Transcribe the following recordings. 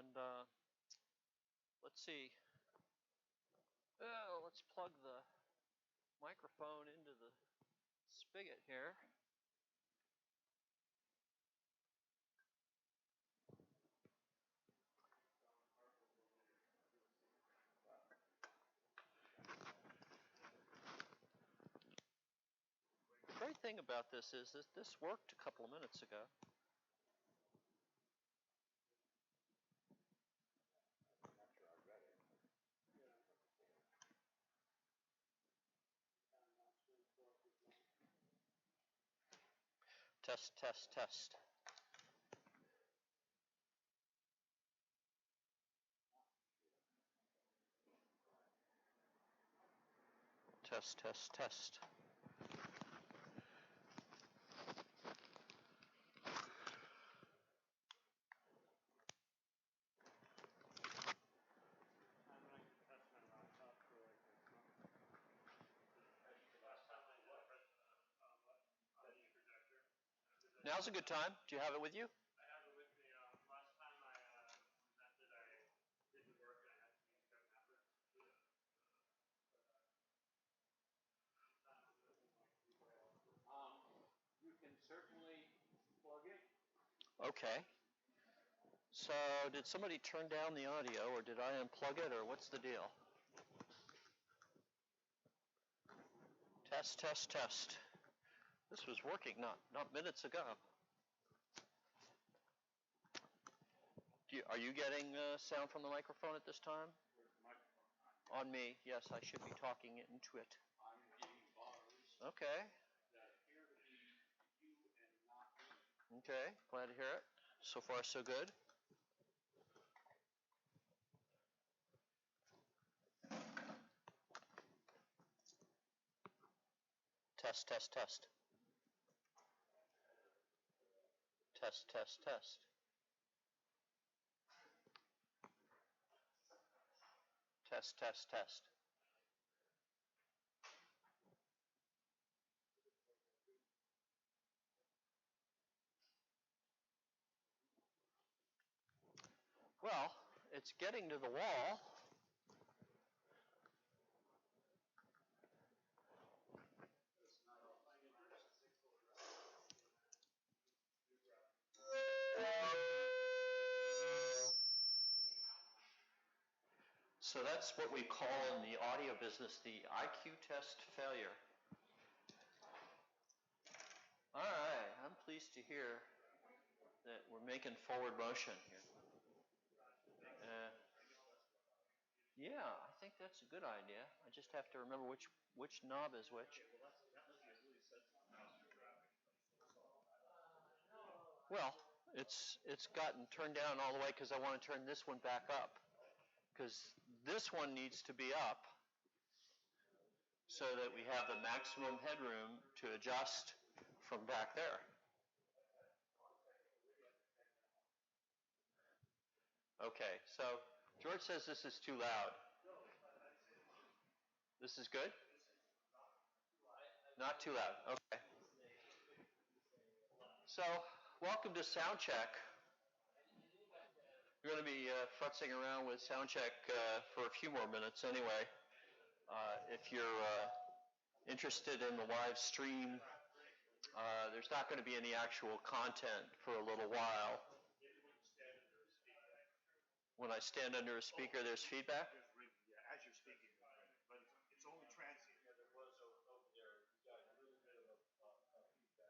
And let's see. Oh, let's plug the microphone into the spigot here. The great thing about this is that this worked a couple of minutes ago. Test, test, test. Test, test, test. Now's a good time. Do you have it with you? I have it with me. Last time I presented, I didn't work and I had to use that You can certainly plug it. Okay. So did somebody turn down the audio, or did I unplug it, or what's the deal? Test, test, test. This was working not minutes ago. Are you getting sound from the microphone at this time? On me, yes, I should be talking into it. I'm getting bars Okay. that appear to be you and not me. Okay, glad to hear it. So far, so good. Test, test, test. Test, test, test. Test, test, test. Well, it's getting to the wall. So that's what we call in the audio business the IQ test failure. All right, I'm pleased to hear that we're making forward motion here. Yeah, I think that's a good idea. I just have to remember which knob is which. Well, it's gotten turned down all the way because I want to turn this one back up, because this one needs to be up so that we have the maximum headroom to adjust from back there. Okay, so George says this is too loud. This is good? Not too loud, okay. So, welcome to sound check. We're going to be futzing around with sound check for a few more minutes anyway. If you're interested in the live stream, there's not going to be any actual content for a little while. When I stand under a speaker, there's feedback? Yeah, as you're speaking, but it's only transient.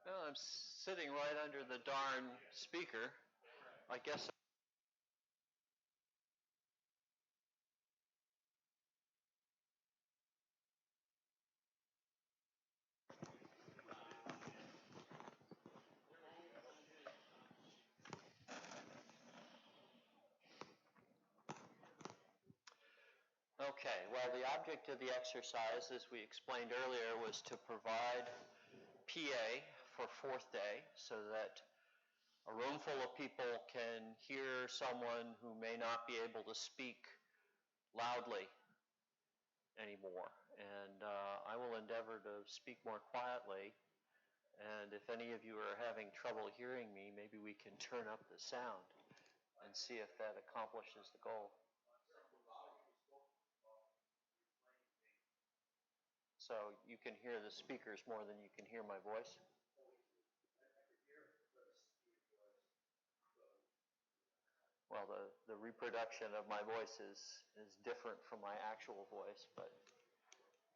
Well, I'm sitting right under the darn speaker. I guess. Okay, well, the object of the exercise, as we explained earlier, was to provide PA for fourth day so that a room full of people can hear someone who may not be able to speak loudly anymore. And I will endeavor to speak more quietly. And if any of you are having trouble hearing me, maybe we can turn up the sound. and see if that accomplishes the goal. So you can hear the speakers more than you can hear my voice? Well, the reproduction of my voice is different from my actual voice, but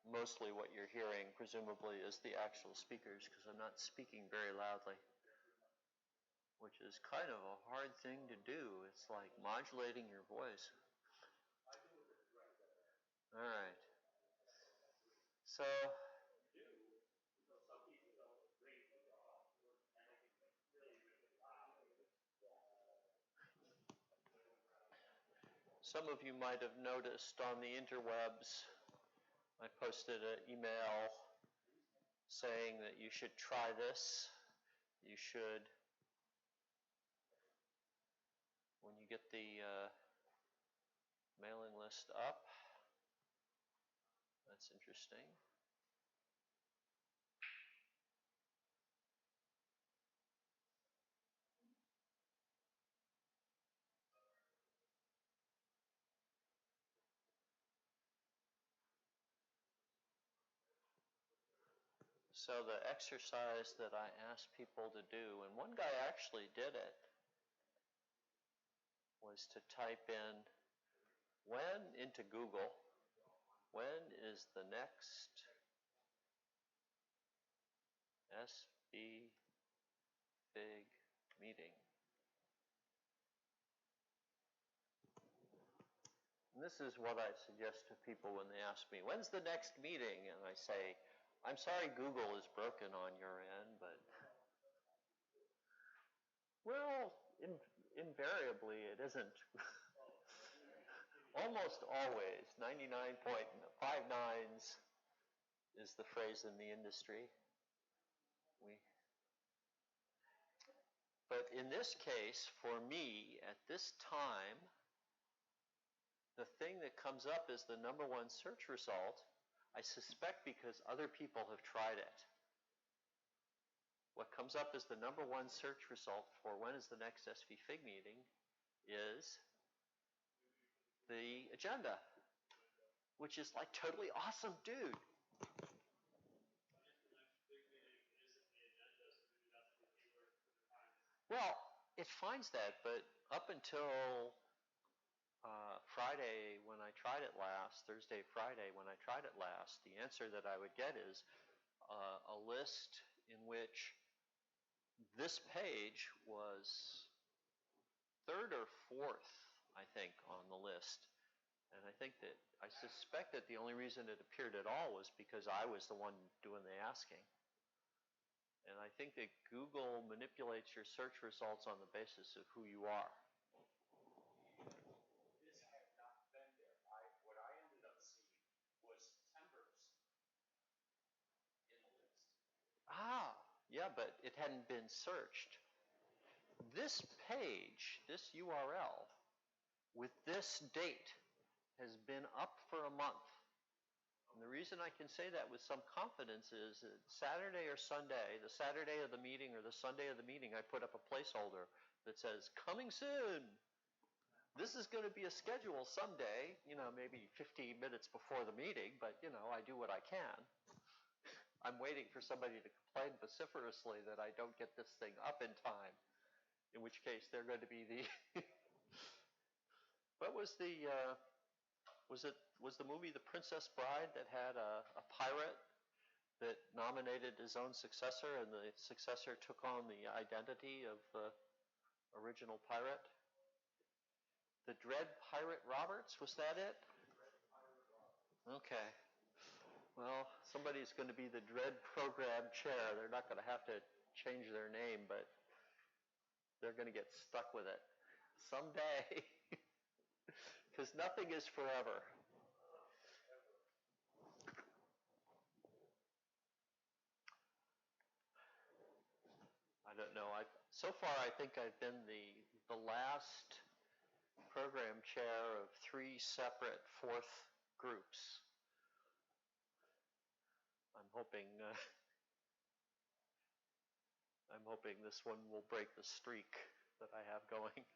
mostly what you're hearing, presumably, is the actual speakers, because I'm not speaking very loudly, which is kind of a hard thing to do. It's like modulating your voice. All right. So, some of you might have noticed on the interwebs, I posted an email saying that you should try this. You should, when you get the mailing list up, that's interesting. So the exercise that I asked people to do, and one guy actually did it, was to type in into Google, when is the next SVFIG meeting? And this is what I suggest to people when they ask me, when's the next meeting? And I say, I'm sorry Google is broken on your end, but well, invariably it isn't. Almost always, 99.59s is the phrase in the industry. But in this case, for me, at this time, the thing that comes up as the number one search result, I suspect because other people have tried it. What comes up as the number one search result for when is the next SVFIG meeting is the agenda, which is like totally awesome, dude. Well, it finds that, but up until Friday when I tried it last, Thursday, Friday when I tried it last, the answer that I would get is a list in which this page was third or fourth, I think, on the list. And I suspect that the only reason it appeared at all was because I was the one doing the asking. And I think that Google manipulates your search results on the basis of who you are. This had not been there. What I ended up seeing was September's in the list. Ah, yeah, but it hadn't been searched. This page, this URL, with this date, has been up for a month. And the reason I can say that with some confidence is that Saturday or Sunday, the Saturday of the meeting or the Sunday of the meeting, I put up a placeholder that says, coming soon. This is going to be a schedule someday, maybe 15 minutes before the meeting, but, I do what I can. I'm waiting for somebody to complain vociferously that I don't get this thing up in time, in which case they're going to be the... What was the... Was the movie The Princess Bride that had a pirate that nominated his own successor, and the successor took on the identity of the original pirate? The Dread Pirate Roberts, was that it? Okay. Well, somebody's going to be the Dread Program Chair. They're not going to have to change their name, but they're going to get stuck with it someday. Because nothing is forever. I don't know. So far, I think I've been the last program chair of 3 separate fourth groups. I'm hoping this one will break the streak that I have going.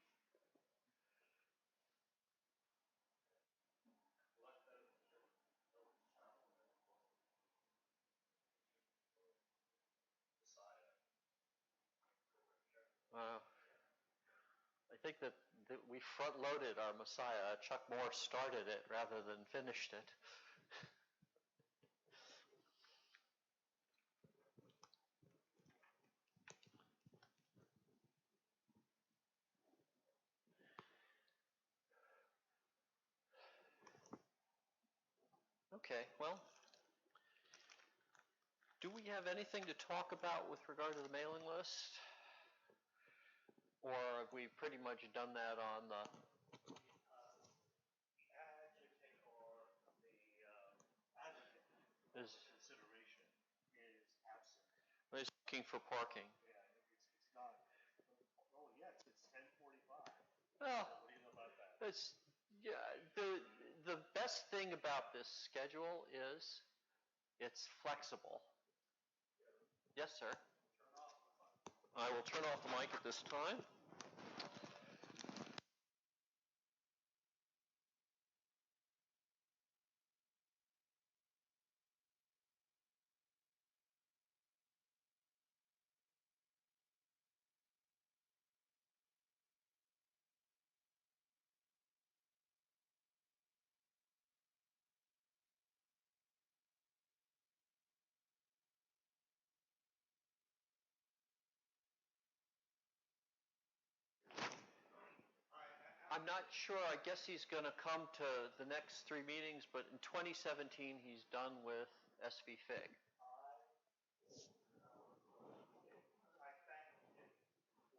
I think that we front-loaded our Messiah. Chuck Moore started it rather than finished it. Okay, well, do we have anything to talk about with regard to the mailing list? Or have we pretty much done that on the... Adjective or the adjective consideration is absent. He's looking for parking. Yeah, it's not. Oh, yes, it's 10:45. Well, What do you know about that? it's, yeah, the best thing about this schedule is it's flexible. Yes, sir. I will turn off the mic at this time. I'm not sure. I guess he's going to come to the next 3 meetings, but in 2017 he's done with SVFIG. I thank him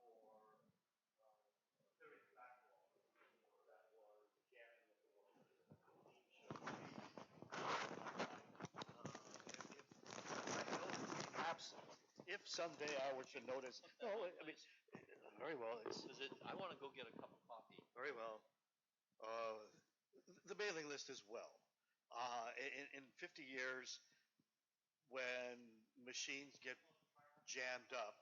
for clearing the backlog that was jamming at the work. If someday I were to notice, no, I mean, very well. I want to go get a cup of coffee. Very well. The mailing list as well. In 50 years, when machines get jammed up,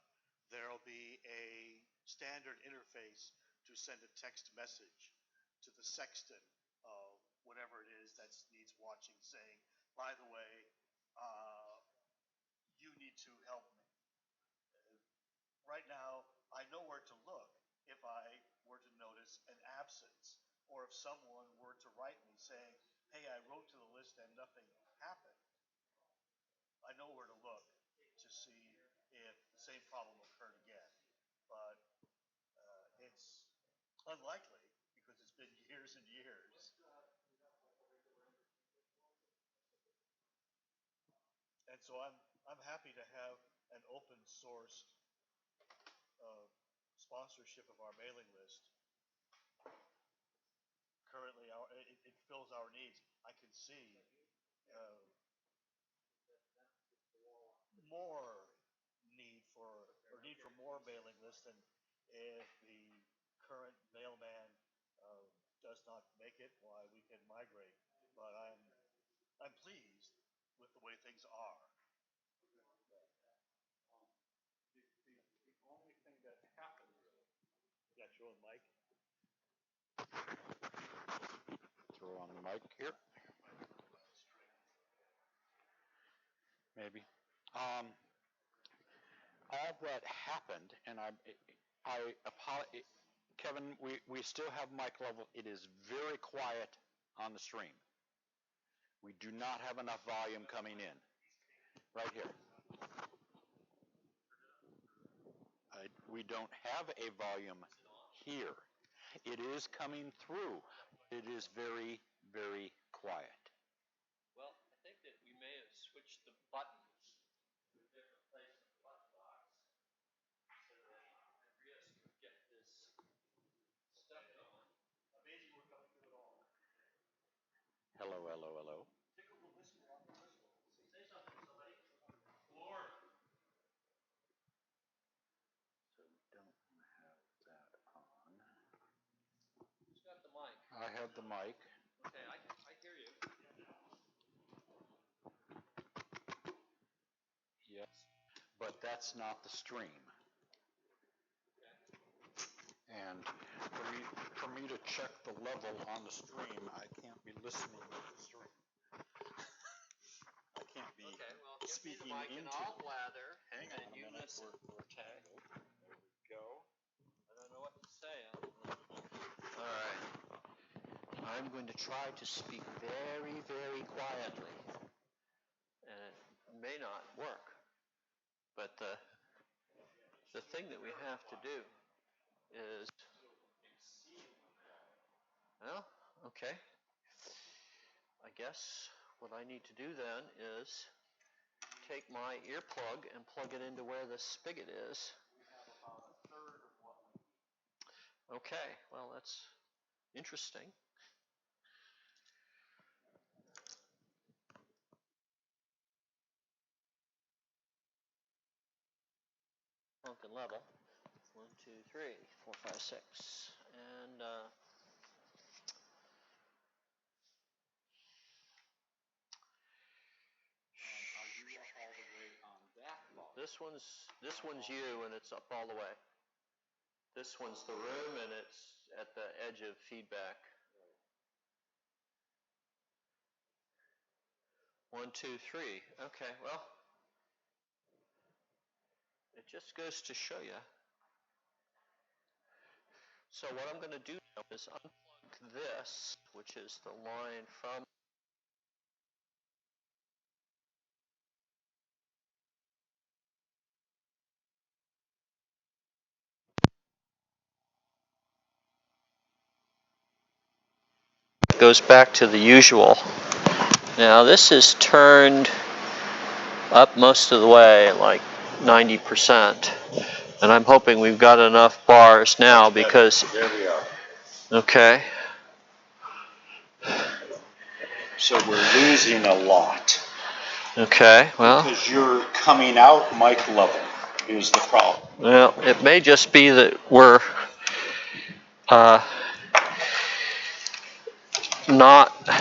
there'll be a standard interface to send a text message to the sexton of whatever it is that needs watching, saying, by the way, you need to help me. Right now, I know where to look if I were to notice an absence, or if someone were to write me saying, hey, I wrote to the list and nothing happened. I know where to look to see if the same problem occurred again. But it's unlikely because it's been years and years. And so I'm happy to have an open source sponsorship of our mailing list. Currently, it fills our needs. I can see more need for more mailing lists, and if the current mailman does not make it, why we can migrate. But I'm pleased with the way things are. The only thing that happened. Yeah, sure, Mike. Throw on the mic here. Maybe. All that happened, and Kevin, we still have mic level. It is very quiet on the stream. We do not have enough volume coming in. Right here. We don't have a volume here. It is coming through. It is very, very quiet. Well, I think that we may have switched the buttons to a different place in the button box so that Andreas could get this stuff going. Amazing we're coming through it all. Hello, hello, hello. Tickle the whistle on the whistle. Say something, somebody. Lord. So we don't have that on. Who's got the mic? I have the mic. Okay, I hear you. Yes, but that's not the stream. And for me to check the level on the stream, I can't be listening to the stream. I can't be speaking into. I'll blather. Hang on and a you minute. listen. We're tangled. There we go. All right. I'm going to try to speak very, very quietly. And it may not work. But the thing that we have to do is, well, okay. I guess what I need to do then is take my earplug and plug it into where the spigot is. Okay, well, that's interesting. Pumpkin level. 1, 2, 3, 4, 5, 6. And this one's you, and it's up all the way. This one's the room, and it's at the edge of feedback. 1, 2, 3. Okay, well, it just goes to show you. So what I'm going to do now is unplug this, which is the line from goes back to the usual. Now this is turned up most of the way, like 90%. And I'm hoping we've got enough bars now because, There we are. okay. So we're losing a lot. Okay, well. Because you're coming out mic level is the problem. Well, it may just be that we're not. So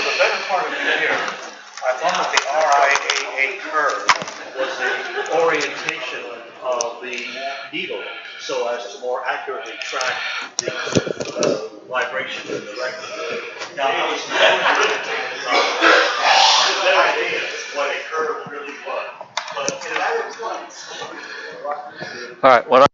the better part of the year, I thought that the RIAA curve was the orientation of the needle so as to more accurately track the vibration in the record. Now, I was that idea what a curve really was. But in that All right, what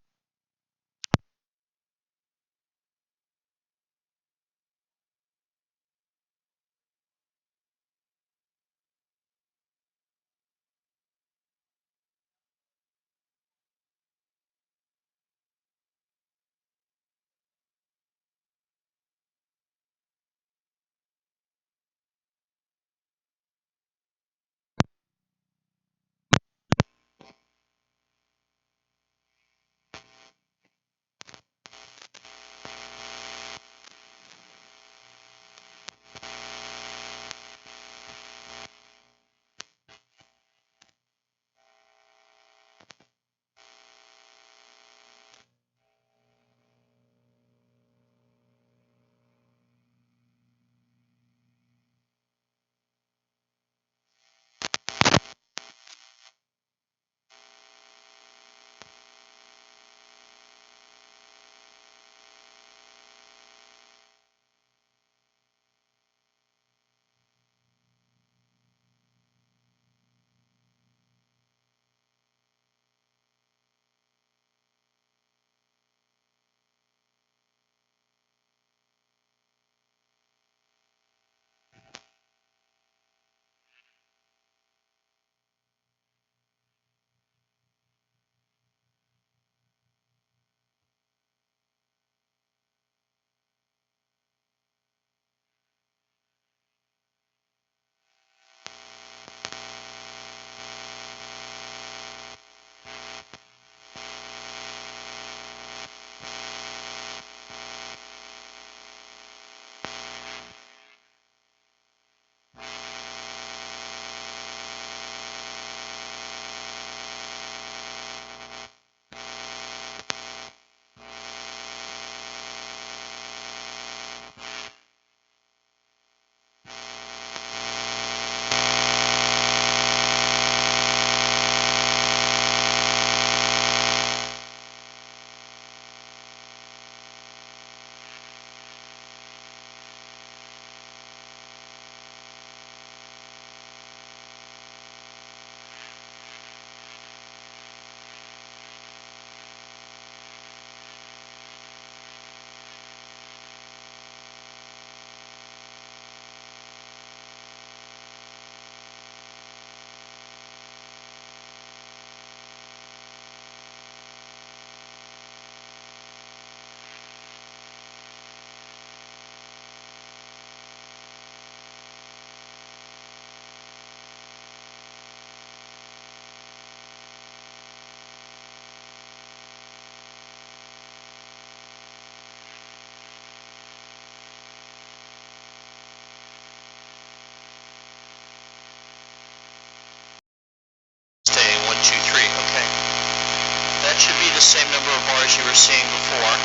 should be the same number of bars you were seeing before.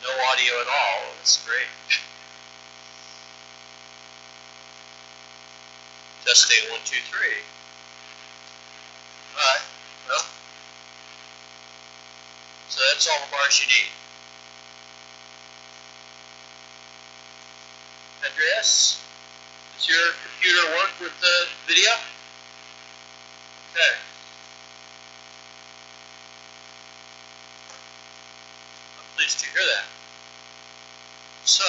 No audio at all. That's great. Testing 1, 2, 3. Alright, well, so that's all the bars you need. Andreas, does your computer work with the video? Okay. I'm pleased to hear that. So,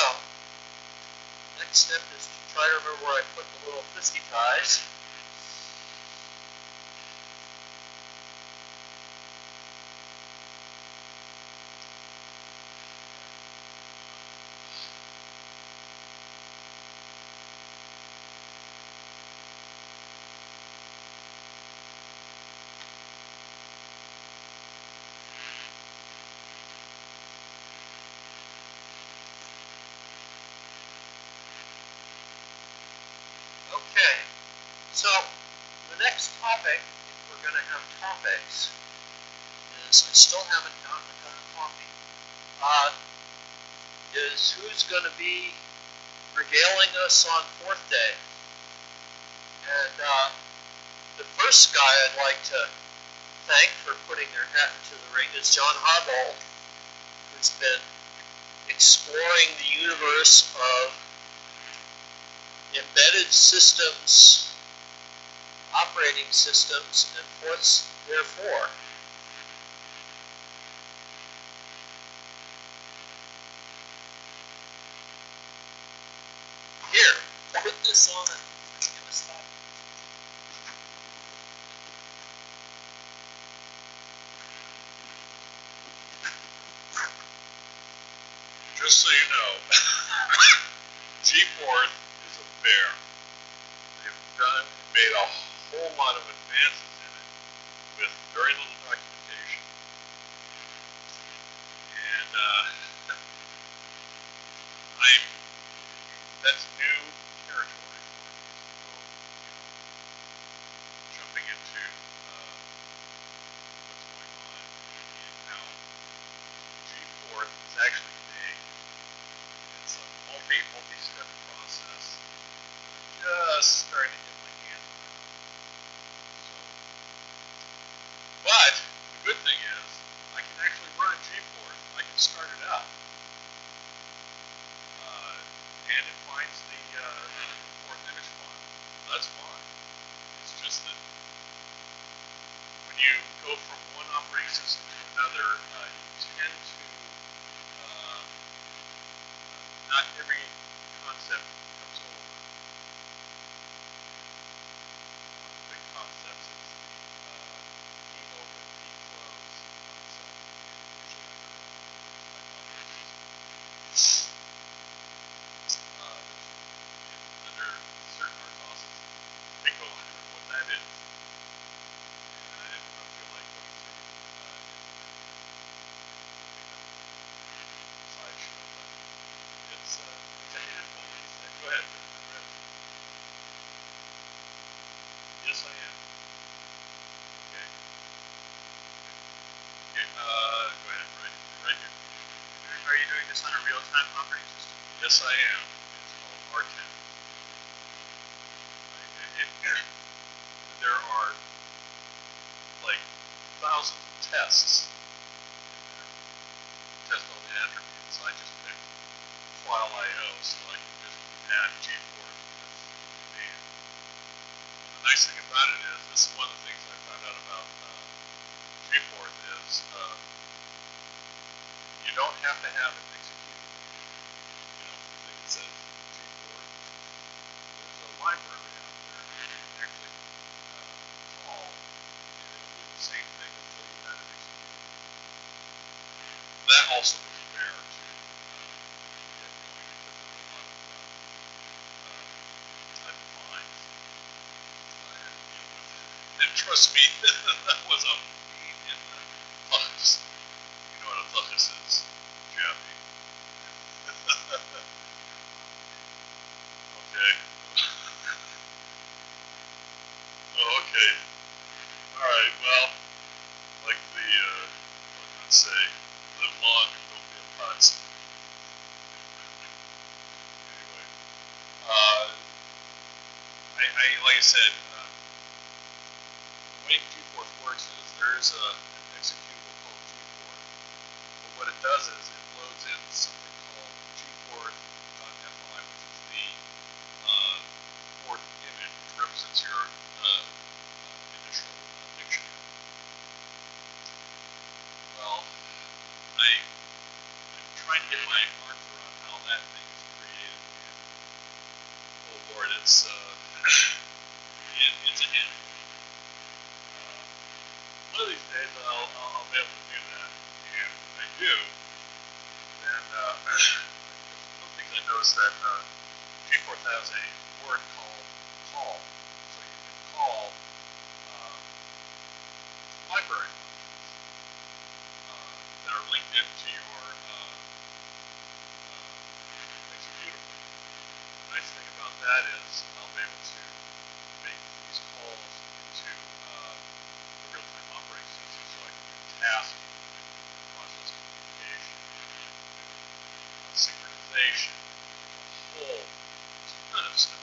next step is to try to remember where I put the little fisky ties. Okay, so the next topic, if we're going to have topics, is I still haven't gotten a cup of coffee. Is who's going to be regaling us on 4th day? And the first guy I'd like to thank for putting their hat into the ring is John Harbaugh, who's been exploring the universe of embedded systems, operating systems, and what's therefore. Here, put this on and give us that. Just so you know, G4 is a bear. They've made a whole lot of advances in it with very little documentation. And that's new territory for me. So, jumping into what's going on and how G4 is actually made. It's a multi-step process. Just starting to get my hands around. So, but the good thing is I can actually run a G4. I can start it up, and it finds the 4th image file. That's fine. It's just that when you go from one operating system to another, you tend to not every concept comes over. One of the big concepts is the P open, P close concept, and usually under a Linux type operating system. Under certain RTOSes, they go, I don't know what that is. And I didn't want to feel like going through and implementing it. I think that would be a sideshow, but it's a handful, he said. Go ahead, Andreas. Yes, I am. Okay. Okay, go ahead, right here. Are you doing this on a real-time operating system? Yes, I am. It's called R10. There are like thousands of tests in there. Test all the attributes. I just picked file IO so I can just add G4 as command. And the nice thing about it is, this is one of the things I found out about G4 is you don't have to have it executed. The thing that says G4. There's a library out there that you can actually call, and it'll do the same thing as though you had it executed. That also was fair to get going because there were a lot of undefined that I had to deal with. And trust me, that was a pain in the tuchus. You know what a tuchus is, Jeffy. Okay. Okay. Alright, well, like like I said, the way G-Force works is there is an executable called G-Force. But what it does is it loads in something called G-Force.fi, which is the fourth image, which represents your initial dictionary. Well, I'm trying to get my arms around how that thing is created, and oh Lord, it's it's a handful. One of these days I'll be able to do that, and when I do, then one of the things I noticed that G-Force has a word called call, so you can call library functions that are linked into your executable. The nice thing about that is I'll be able to make these calls into the real-time operating system, so I can do tasking, I can do process communication, I can do synchronization, a whole ton of stuff.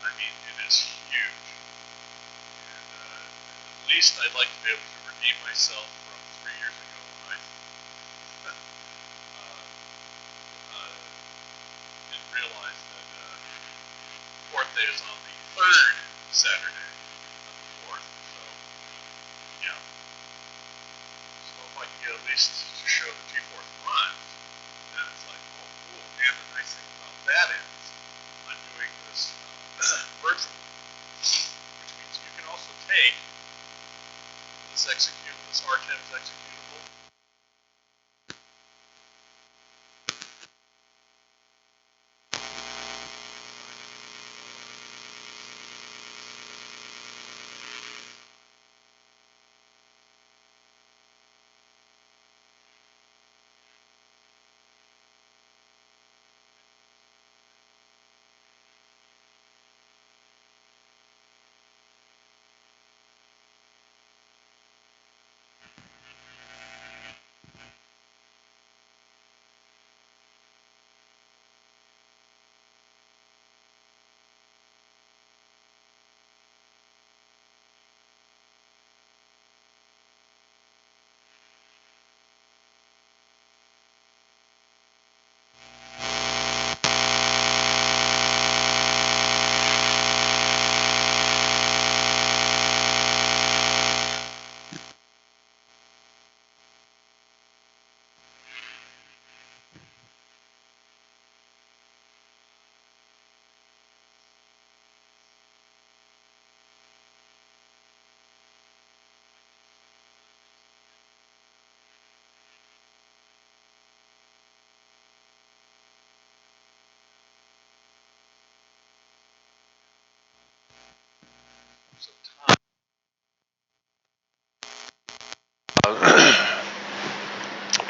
I mean, it is huge. And at least I'd like to be able to redeem myself from 3 years ago when I didn't realize that fourth day is on the third Saturday of the fourth. So, yeah. So if I can get at least to show the G-Force runs, then it's like, oh, cool. And the nice thing about that is I'm doing this virtually, which means you can also take this RTEMS executable,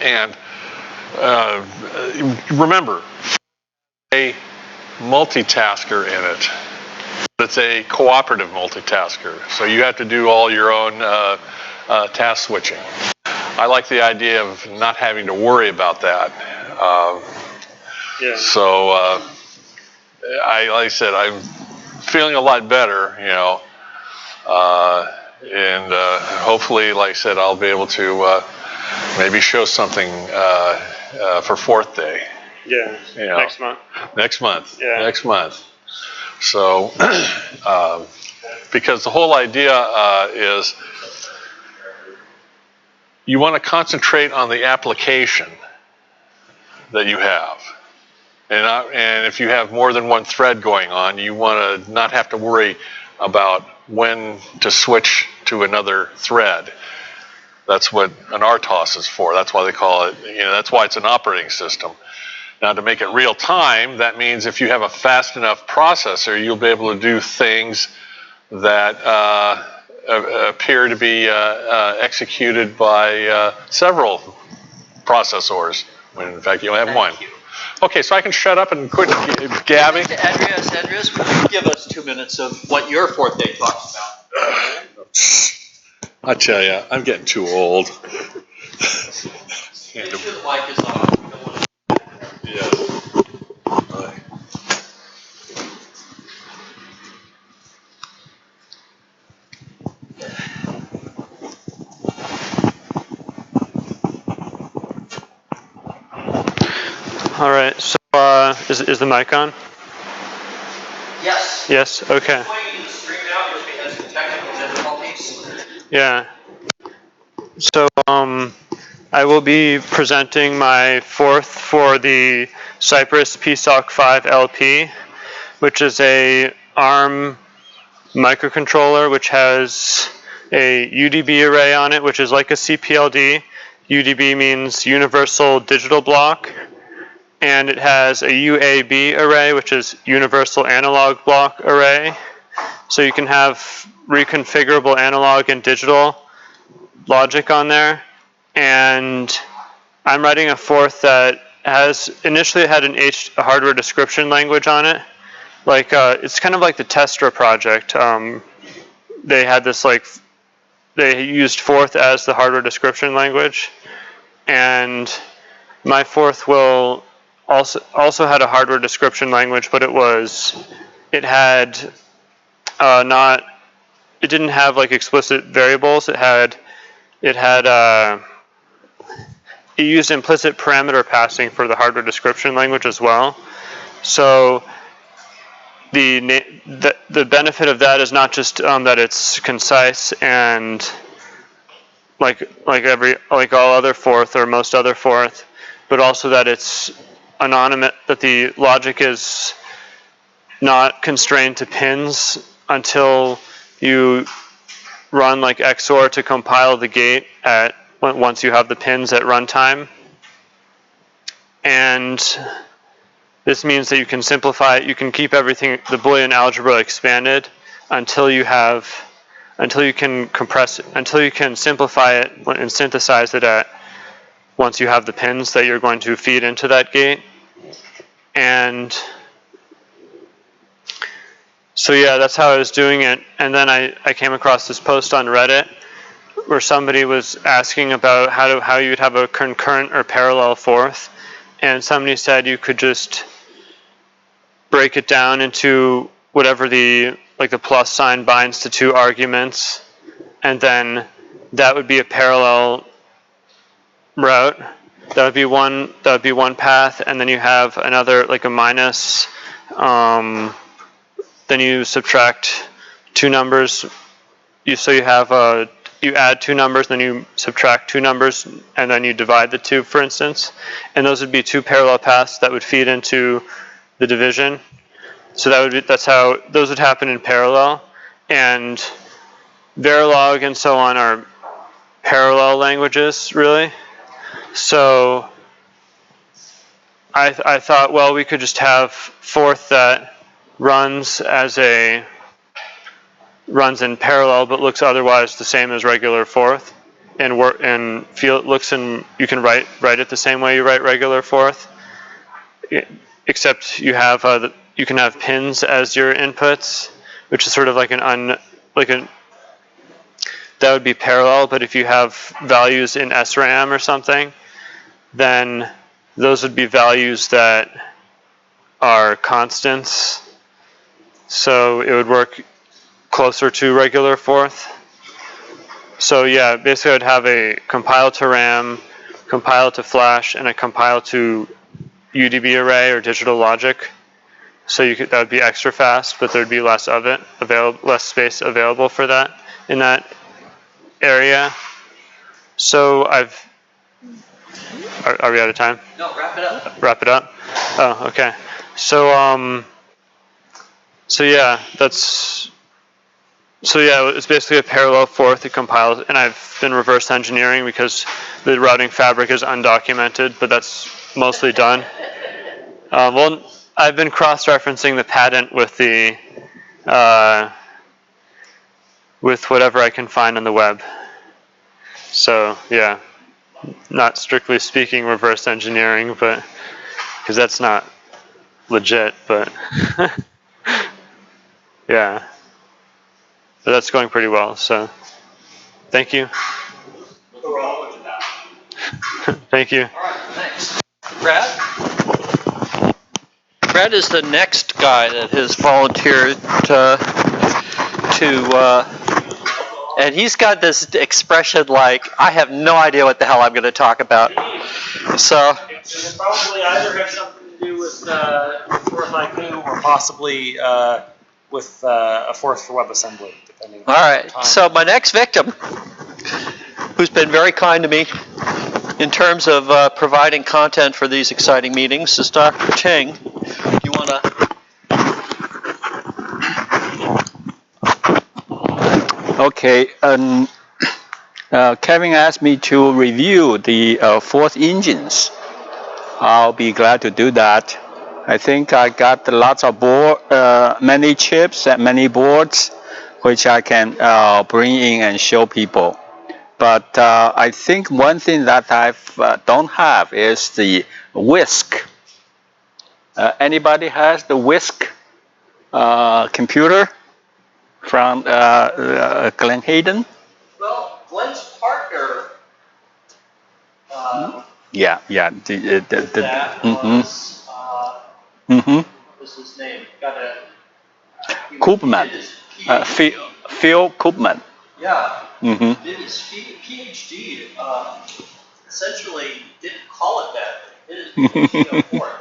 and remember, a multitasker in it. It's a cooperative multitasker, so you have to do all your own task switching. I like the idea of not having to worry about that. So, like I said, I'm feeling a lot better, you know, and hopefully, like I said, I'll be able to maybe show something for fourth day. Yeah, you know, next month. Next month. Yeah. Next month. So, because the whole idea is you want to concentrate on the application that you have. And if you have more than one thread going on, you want to not have to worry about when to switch to another thread. That's what an RTOS is for. That's why they call it, you know, that's why it's an operating system. Now, to make it real time, that means if you have a fast enough processor, you'll be able to do things that appear to be executed by several processors, when in fact you only have one. Okay, so I can shut up and quit gabbing. Andreas, would you give us 2 minutes of what your fourth day talks about? I tell you, I'm getting too old. Make sure the mic is on. We don't want to... Yeah. All right. So is the mic on? Yes. Yes. Okay. Playing the stream out because we had some technical difficulties. Yeah. So I will be presenting my fourth for the Cypress PSOC5 LP, which is a ARM microcontroller which has a UDB array on it, which is like a CPLD. UDB means Universal Digital Block. And it has a UAB array, which is Universal Analog Block Array. So you can have reconfigurable analog and digital logic on there. And I'm writing a fourth that has, initially it had a hardware description language on it. Like, it's kind of like the Testra project. They had this, like, they used fourth as the hardware description language. And my fourth will also had a hardware description language, but it didn't have like explicit variables. It used implicit parameter passing for the hardware description language as well. So the benefit of that is not just that it's concise and like all other fourth or most other fourth, but also that it's anonymous, that the logic is not constrained to pins until you run like XOR to compile the gate once you have the pins at runtime. And this means that you can simplify it. You can keep everything, the Boolean algebra expanded until you can simplify it and synthesize it once you have the pins that you're going to feed into that gate. And so yeah, that's how I was doing it. And then I came across this post on Reddit where somebody was asking about how you'd have a concurrent or parallel fourth. And somebody said you could just break it down into whatever the plus sign binds to two arguments, and then that would be a parallel route. That would be one path, and then you have another, like a minus. Then you subtract two numbers. You add two numbers, then you subtract two numbers, and then you divide the two, for instance. And those would be two parallel paths that would feed into the division. So that's how those would happen in parallel. And Verilog and so on are parallel languages, really. So I thought, well, we could just have fourth that runs in parallel but looks otherwise the same as regular fourth, and you can write it the same way you write regular fourth, except you can have pins as your inputs, which is sort of like that would be parallel. But if you have values in SRAM or something, then those would be values that are constants. So it would work closer to regular fourth. So yeah, basically I would have a compile to RAM, compile to flash, and a compile to UDB array or digital logic. So that would be extra fast, but there'd be less of it less space available for that in that area. So are we out of time? No, wrap it up. Wrap it up? Oh, okay. So yeah, it's basically a parallel fourth that compiles, and I've been reverse engineering because the routing fabric is undocumented, but that's mostly done. Well, I've been cross-referencing the patent with with whatever I can find on the web. So yeah, not strictly speaking reverse engineering, but because that's not legit, but yeah. But that's going pretty well, so thank you. Look forward to that. Thank you. All right, thanks. Brad is the next guy that has volunteered and he's got this expression like, I have no idea what the hell I'm going to talk about. So You'll probably either have something with 4th or possibly with a 4th for WebAssembly, depending All on right. time. So my next victim, who's been very kind to me in terms of providing content for these exciting meetings, is Dr. Cheng. You want to? Okay. Kevin asked me to review the 4th engines. I'll be glad to do that. I think I got lots of many chips and many boards, which I can bring in and show people. But I think one thing that I don't have is the whisk. Anybody has the whisk computer from Glen Hayden? Well, Glenn's partner. Yeah. That was. What was his name? Koopman. Phil Koopman. Yeah. Did his PhD. Essentially didn't call it that. Did his PhD for it.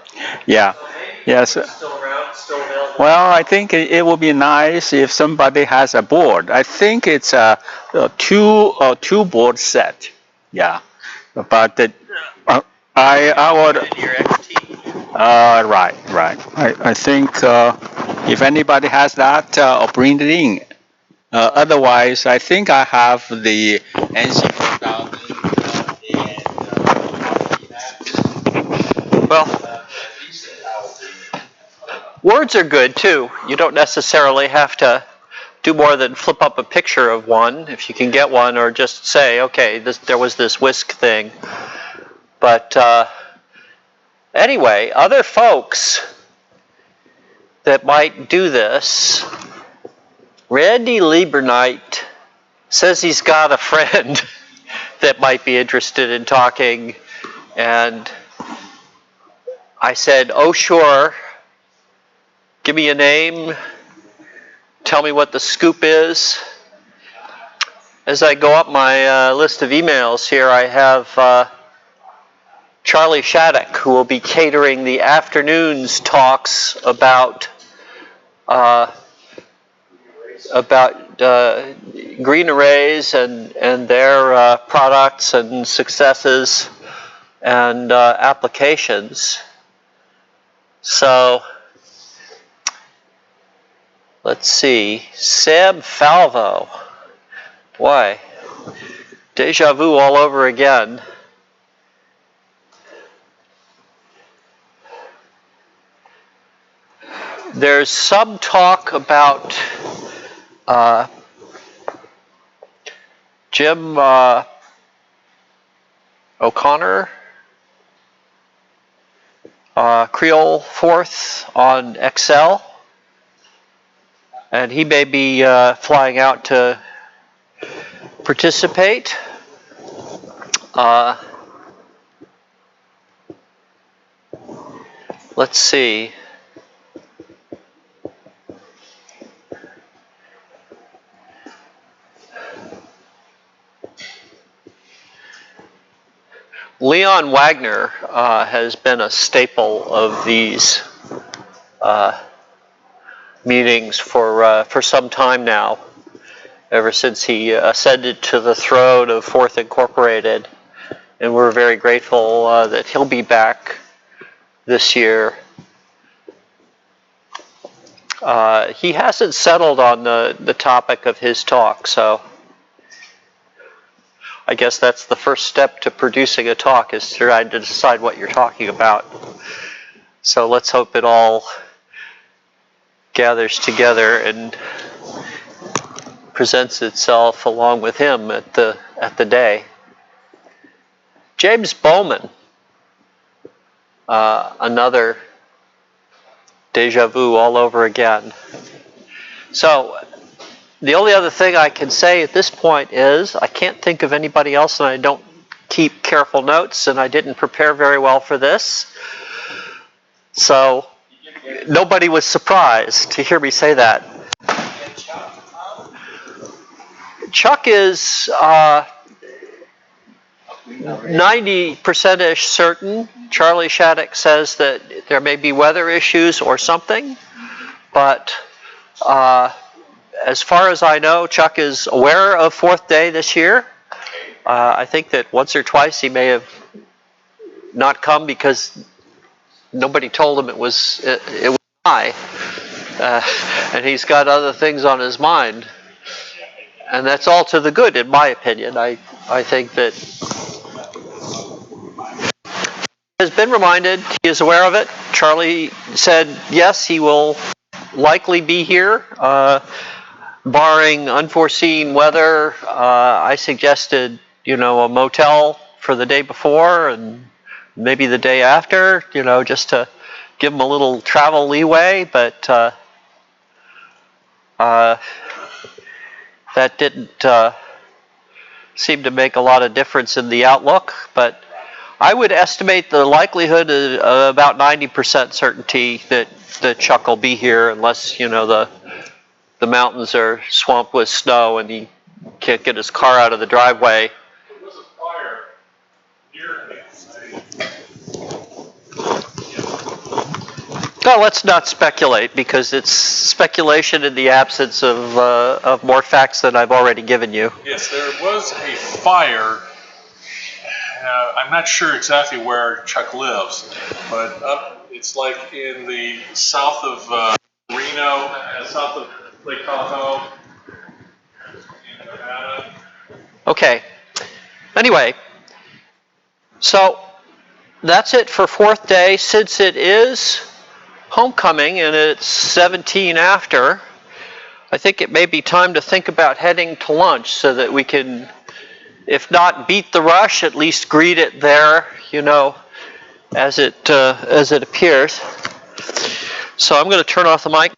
Yeah. So maybe Yes. it's still around, still available. Well, I think it would be nice if somebody has a board. I think it's a two board set. Yeah. But I would. In your XT. Right. I think if anybody has that, I'll bring it in. Otherwise, I think I have the NC 4000 Well, words are good too. You don't necessarily have to do more than flip up a picture of one if you can get one, or just say, okay, there was this whisk thing. But anyway, other folks that might do this, Randy Liebernight says he's got a friend that might be interested in talking, and I said, oh sure, give me a name, tell me what the scoop is. As I go up my list of emails here, I have Charlie Shattuck, who will be catering the afternoon's talks about green arrays and their products and successes and applications. So let's see, Sam Falvo. Boy, deja vu all over again. There's some talk about Jim O'Connor, Creole 4th on Excel, and he may be flying out to participate. Let's see. Leon Wagner has been a staple of these meetings for some time now, ever since he ascended to the throne of 4th Incorporated, and we're very grateful that he'll be back this year. He hasn't settled on the topic of his talk, so I guess that's the first step to producing a talk, is trying to decide what you're talking about. So let's hope it all gathers together and presents itself along with him at the day. James Bowman, another deja vu all over again. So the only other thing I can say at this point is I can't think of anybody else, and I don't keep careful notes, and I didn't prepare very well for this. So nobody was surprised to hear me say that. Chuck is 90%-ish certain. Charlie Shattuck says that there may be weather issues or something, but as far as I know, Chuck is aware of fourth day this year. I think that once or twice he may have not come because nobody told him it was high, and he's got other things on his mind, and that's all to the good, in my opinion. I think that he has been reminded, he is aware of it. Charlie said yes, he will likely be here, barring unforeseen weather. I suggested, a motel for the day before and maybe the day after, just to give him a little travel leeway, but that didn't seem to make a lot of difference in the outlook. But I would estimate the likelihood of about 90% certainty that Chuck will be here, unless the mountains are swamped with snow and he can't get his car out of the driveway. There was a fire near him. No, let's not speculate, because it's speculation in the absence of more facts than I've already given you. Yes, there was a fire. I'm not sure exactly where Chuck lives, but it's like in the south of Reno, south of Lake Tahoe, in Nevada. Okay. Anyway, so that's it for fourth day. Since it is homecoming and it's 17 after, I think it may be time to think about heading to lunch so that we can, if not beat the rush, at least greet it there, as it appears. So I'm going to turn off the mic.